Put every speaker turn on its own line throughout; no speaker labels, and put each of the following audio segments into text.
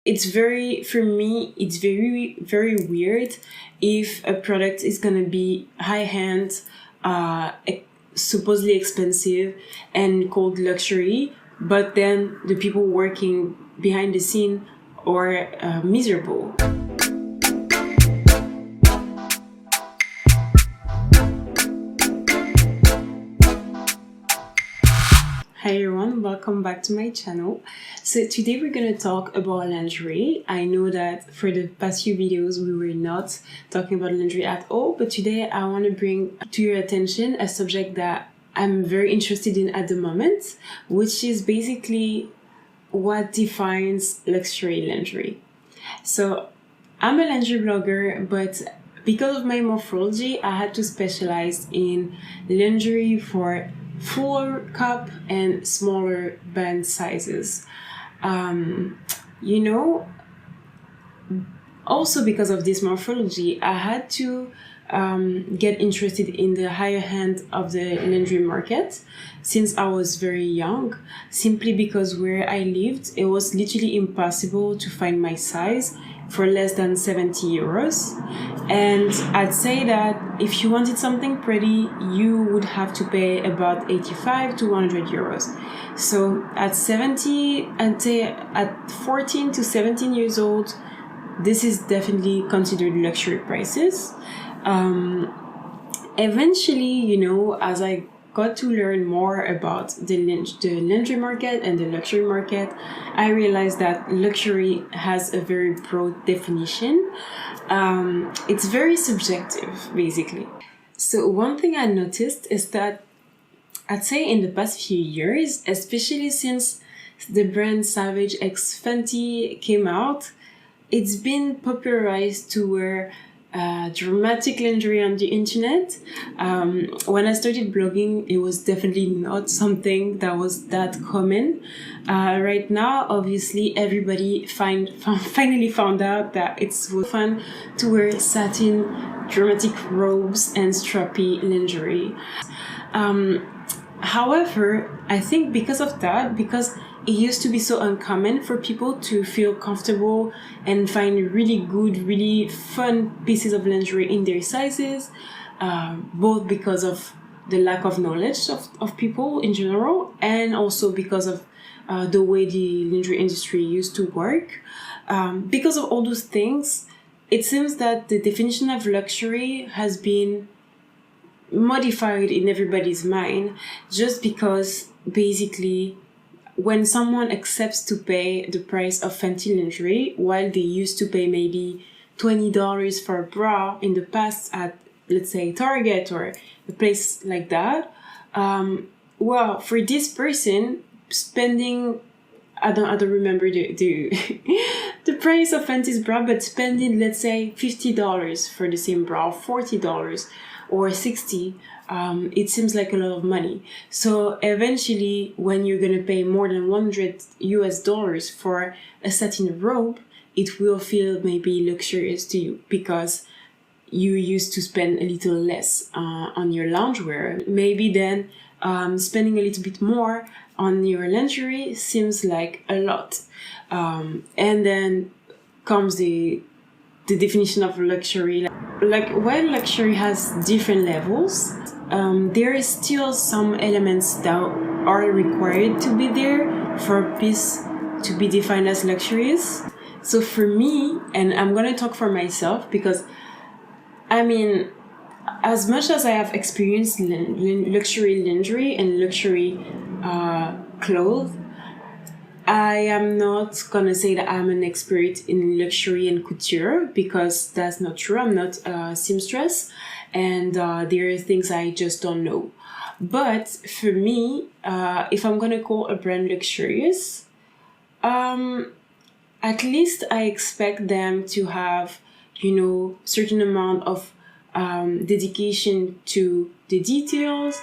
It's very, for me, it's very, very weird if a product is gonna be high-end, supposedly expensive, and called luxury, but then the people working behind the scene are miserable. Hi everyone, welcome back to my channel. So today we're gonna talk about lingerie. I know that for the past few videos we were not talking about lingerie at all, but today I want to bring to your attention a subject that I'm very interested in at the moment, which is basically what defines luxury lingerie. So I'm a lingerie blogger, but because of my morphology, I had to specialize in lingerie for fuller cup and smaller band sizes. You know, also because of this morphology, I had to get interested in the higher end of the lingerie market since I was very young, simply because where I lived, it was literally impossible to find my size for less than 70 euros. And I'd say that if you wanted something pretty, you would have to pay about 85 to 100 euros. So at 70, I'd say at 14 to 17 years old, this is definitely considered luxury prices. Eventually, you know, as I got to learn more about the lingerie market and the luxury market, I realized that luxury has a very broad definition. It's very subjective, basically. So one thing I noticed is that I'd say in the past few years, especially since the brand Savage X Fenty came out, it's been popularized to wear dramatic lingerie on the internet. When I started blogging, it was definitely not something that was that common. Right now, obviously, everybody finally found out that it's fun to wear satin, dramatic robes and strappy lingerie. However, I think because of that, because it used to be so uncommon for people to feel comfortable and find really good, really fun pieces of lingerie in their sizes, both because of the lack of knowledge of people in general, and also because of the way the lingerie industry used to work. Because of all those things, it seems that the definition of luxury has been modified in everybody's mind, just because basically when someone accepts to pay the price of Fenty lingerie, while they used to pay maybe $20 for a bra in the past at, let's say, Target or a place like that, well, for this person, spending, I don't remember the the price of Fenty's bra, but spending, let's say, $50 for the same bra, $40 or 60, it seems like a lot of money. So eventually, when you're gonna pay more than $100 for a satin robe, it will feel maybe luxurious to you because you used to spend a little less on your loungewear. Maybe then spending a little bit more on your lingerie seems like a lot. And then comes the definition of luxury. Like, while luxury has different levels, there is still some elements that are required to be there for a piece to be defined as luxurious. So for me, and I'm gonna talk for myself because, I mean, as much as I have experienced luxury lingerie and luxury clothes, I am not gonna say that I'm an expert in luxury and couture because that's not true. I'm not a seamstress, and there are things I just don't know. But for me, if I'm gonna call a brand luxurious, at least I expect them to have, you know, certain amount of dedication to the details.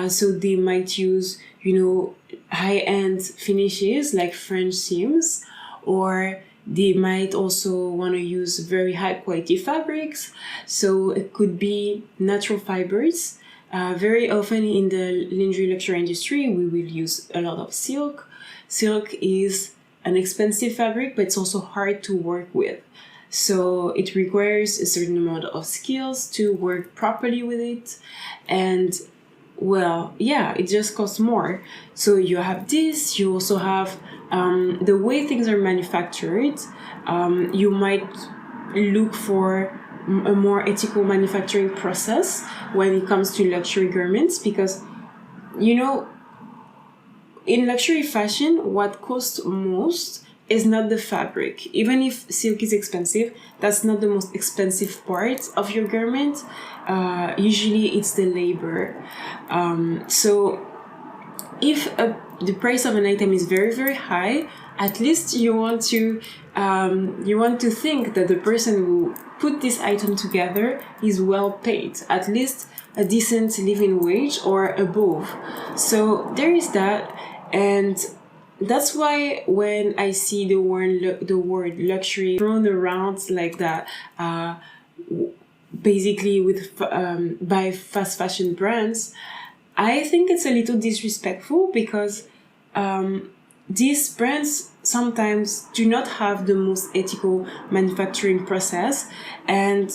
So they might use, you know, high-end finishes like French seams, or they might also want to use very high-quality fabrics. So it could be natural fibers. Very often in the lingerie luxury industry, we will use a lot of silk. Silk is an expensive fabric, but it's also hard to work with. So it requires a certain amount of skills to work properly with it. And well, yeah, it just costs more. So you have this, you also have the way things are manufactured. You might look for a more ethical manufacturing process when it comes to luxury garments, because, you know, in luxury fashion, what costs most is not the fabric. Even if silk is expensive, that's not the most expensive part of your garment. Usually it's the labor. So if the price of an item is very, very high, at least you want to think that the person who put this item together is well paid, at least a decent living wage or above. So there is that. And that's why when I see the word luxury thrown around like that, basically with by fast fashion brands, I think it's a little disrespectful, because these brands sometimes do not have the most ethical manufacturing process, and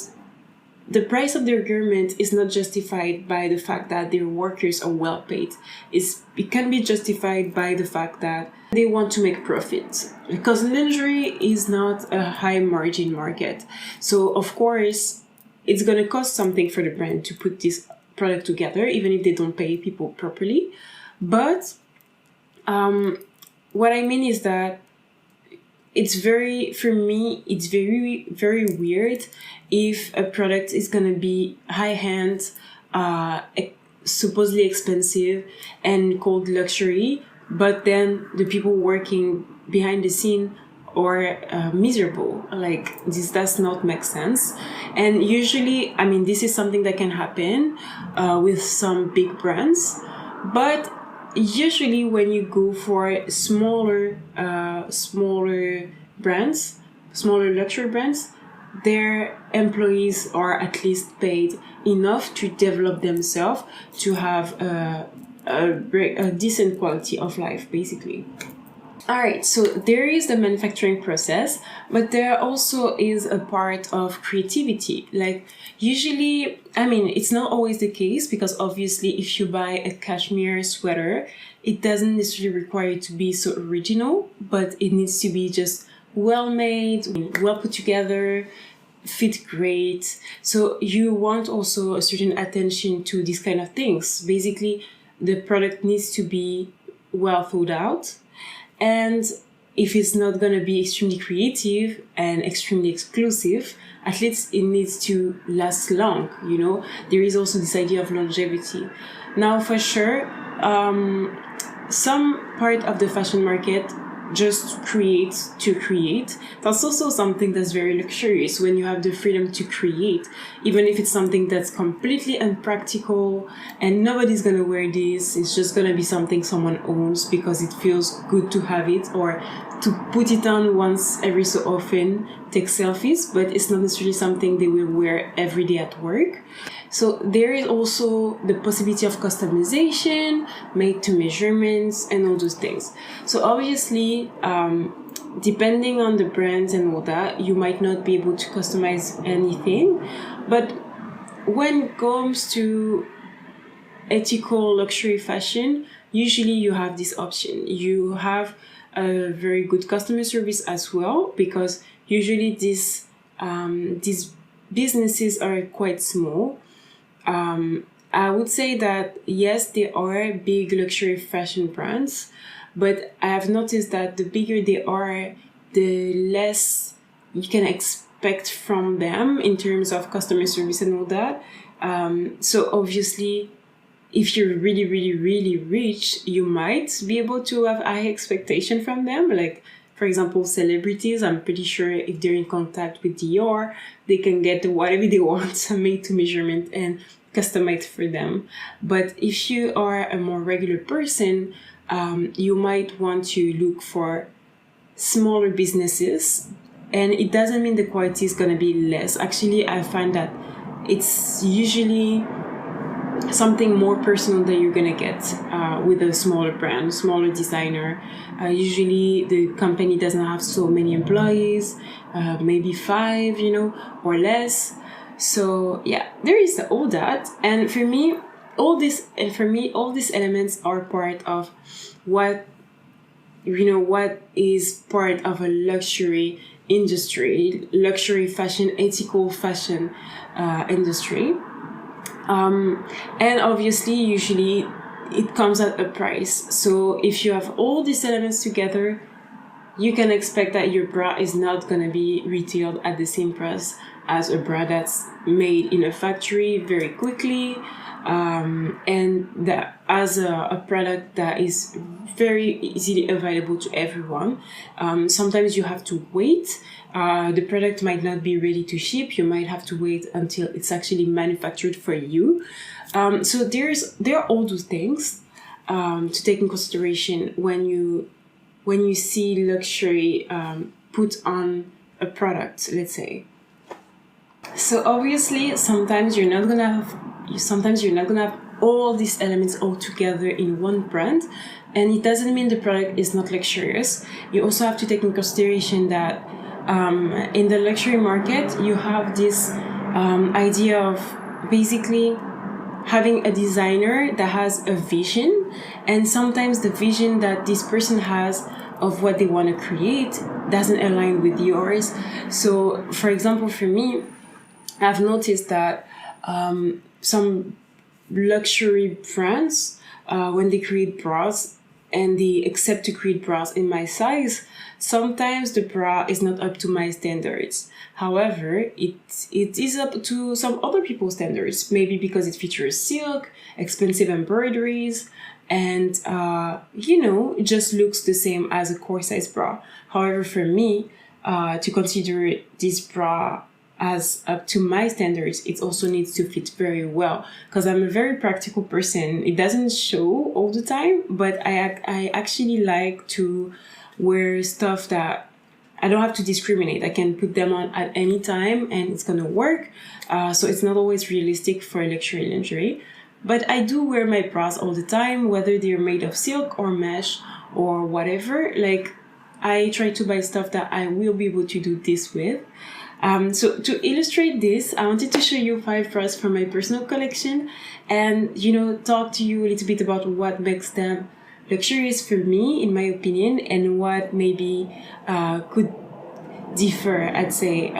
the price of their garment is not justified by the fact that their workers are well paid. It can be justified by the fact that they want to make profit, because lingerie is not a high margin market. So of course, it's going to cost something for the brand to put this product together, even if they don't pay people properly. But what I mean is that for me, it's very, very weird if a product is going to be high-end, supposedly expensive, and called luxury, but then the people working behind the scene are miserable. Like, this does not make sense. And usually, I mean, this is something that can happen with some big brands, but usually when you go for smaller brands, smaller luxury brands, their employees are at least paid enough to develop themselves, to have a decent quality of life, basically. Alright, so there is the manufacturing process, but there also is a part of creativity. Like, usually, I mean, it's not always the case, because obviously if you buy a cashmere sweater, it doesn't necessarily require it to be so original, but it needs to be just well made, well put together, fit great. So you want also a certain attention to these kind of things. Basically, the product needs to be well thought out. And if it's not going to be extremely creative and extremely exclusive, at least it needs to last long, you know? There is also this idea of longevity. Now, for sure, some part of the fashion market just create to create. That's also something that's very luxurious, when you have the freedom to create, even if it's something that's completely unpractical and nobody's gonna wear this. It's just gonna be something someone owns because it feels good to have it, or to put it on once every so often, take selfies, but it's not necessarily something they will wear every day at work. So there is also the possibility of customization, made to measurements, and all those things. So obviously, depending on the brands and all that, you might not be able to customize anything. But when it comes to ethical luxury fashion, usually you have this option. You have a very good customer service as well, because usually these businesses are quite small. I would say that yes, there are big luxury fashion brands, but I have noticed that the bigger they are, the less you can expect from them in terms of customer service and all that. So obviously, if you're really, really, really rich, you might be able to have high expectation from them. Like, for example, celebrities, I'm pretty sure if they're in contact with Dior, they can get whatever they want made to measurement and customized for them. But if you are a more regular person, you might want to look for smaller businesses. And it doesn't mean the quality is going to be less. Actually, I find that it's usually something more personal that you're gonna get with a smaller brand, smaller designer. Usually the company doesn't have so many employees, maybe 5, or less. So yeah, there is all that. And for me, all these elements are part of what what is part of a luxury industry, luxury fashion, ethical fashion industry. And obviously, usually it comes at a price. So if you have all these elements together, you can expect that your bra is not going to be retailed at the same price as a bra that's made in a factory very quickly, and that as a product that is very easily available to everyone. Sometimes you have to wait. The product might not be ready to ship. You might have to wait until it's actually manufactured for you. So there are all those things to take in consideration when you see luxury put on a product, let's say. So obviously, sometimes you're not gonna have all these elements all together in one brand, and it doesn't mean the product is not luxurious. You also have to take in consideration that in the luxury market, you have this idea of basically having a designer that has a vision, and sometimes the vision that this person has of what they want to create doesn't align with yours. So, for example, for me, I've noticed that some luxury brands, when they create bras and they accept to create bras in my size, sometimes the bra is not up to my standards. However, it is up to some other people's standards, maybe because it features silk, expensive embroideries, and it just looks the same as a core size bra. However, for me, to consider this bra as up to my standards, it also needs to fit very well, because I'm a very practical person. It doesn't show all the time, but I actually like to wear stuff that I don't have to discriminate. I can put them on at any time and it's gonna work. So it's not always realistic for luxury lingerie. But I do wear my bras all the time, whether they're made of silk or mesh or whatever. Like, I try to buy stuff that I will be able to do this with. So to illustrate this, I wanted to show you 5 bras from my personal collection and, talk to you a little bit about what makes them luxurious for me, in my opinion, and what maybe could differ, I'd say,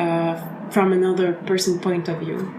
from another person's point of view.